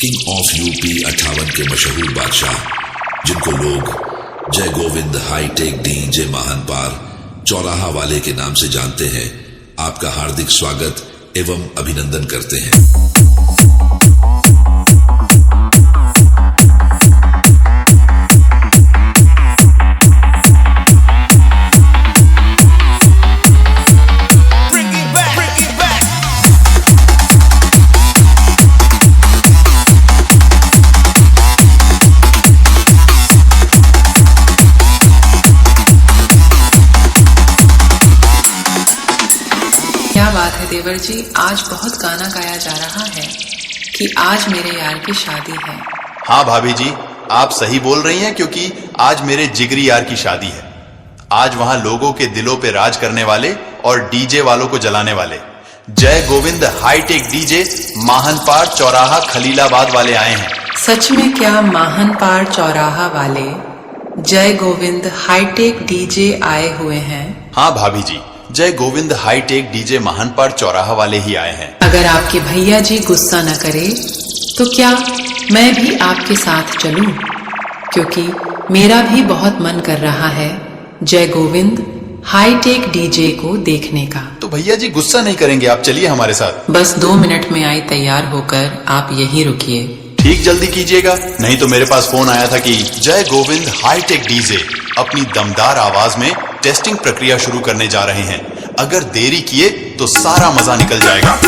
King of UP 58 के मशहूर बादशाह, जिनको लोग जय गोविंद हाईटेक डीजे महानपार चौराहा वाले के नाम से जानते हैं, आपका हार्दिक स्वागत एवं अभिनंदन करते हैं। क्या बात है देवर जी, आज बहुत गाना गाया जा रहा है कि आज मेरे यार की शादी है। हाँ भाभी जी, आप सही बोल रही हैं, क्योंकि आज मेरे जिगरी यार की शादी है। आज वहां लोगों के दिलों पे राज करने वाले और डीजे वालों को जलाने वाले जय गोविंद हाईटेक डीजे माहनपार चौराहा खलीलाबाद वाले आए हैं। सच में क्या माहनपार चौराहा वाले जय गोविंद हाईटेक डीजे आए हुए हैं? हाँ भाभी जी, जय गोविंद हाईटेक डीजे माहनपार चौराहा वाले ही आए हैं। अगर आपके भैया जी गुस्सा न करे तो क्या मैं भी आपके साथ चलूं? क्योंकि मेरा भी बहुत मन कर रहा है जय गोविंद हाईटेक डीजे को देखने का। तो भैया जी गुस्सा नहीं करेंगे, आप चलिए हमारे साथ। बस 2 मिनट में आई तैयार होकर, आप यहीं रुकिए। ठीक जल्दी कीजिएगा, नहीं तो मेरे पास फोन आया था कि जय गोविंद हाईटेक डीजे अपनी दमदार आवाज में टेस्टिंग प्रक्रिया शुरू करने जा रहे हैं। अगर देरी किए तो सारा मजा निकल जाएगा।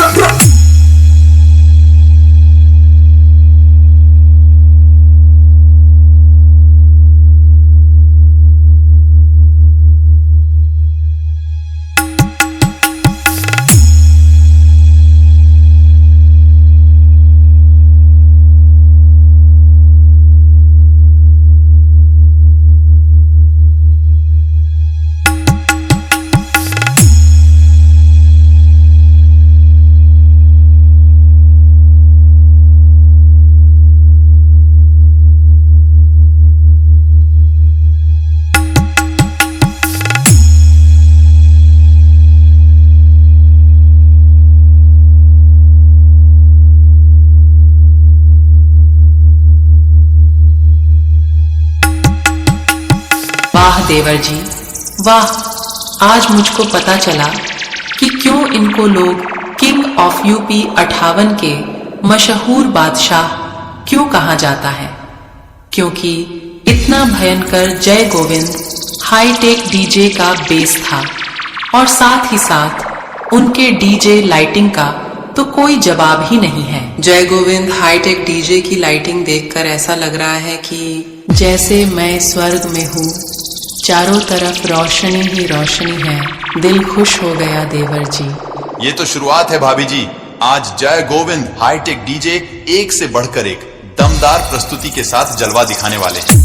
वाह देवर जी वाह, आज मुझको पता चला कि क्यों इनको लोग किंग ऑफ यूपी 58 के मशहूर बादशाह क्यों कहा जाता है। क्योंकि इतना भयंकर जय गोविंद हाईटेक डीजे का बेस था और साथ ही साथ उनके डीजे लाइटिंग का तो कोई जवाब ही नहीं है। जय गोविंद हाईटेक डीजे की लाइटिंग देखकर ऐसा लग रहा है कि जैसे मैं स्वर्ग में हूँ, चारों तरफ रोशनी ही रोशनी है। दिल खुश हो गया देवर जी। ये तो शुरुआत है भाभी जी। आज जय गोविंद हाईटेक डीजे एक से बढ़कर एक दमदार प्रस्तुति के साथ जलवा दिखाने वाले हैं।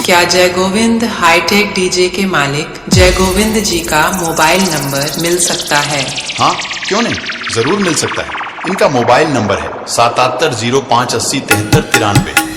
क्या जय गोविंद हाईटेक डीजे के मालिक जय गोविंद जी का मोबाइल नंबर मिल सकता है? हाँ क्यों नहीं, जरूर मिल सकता है। इनका मोबाइल नंबर है 7705807393।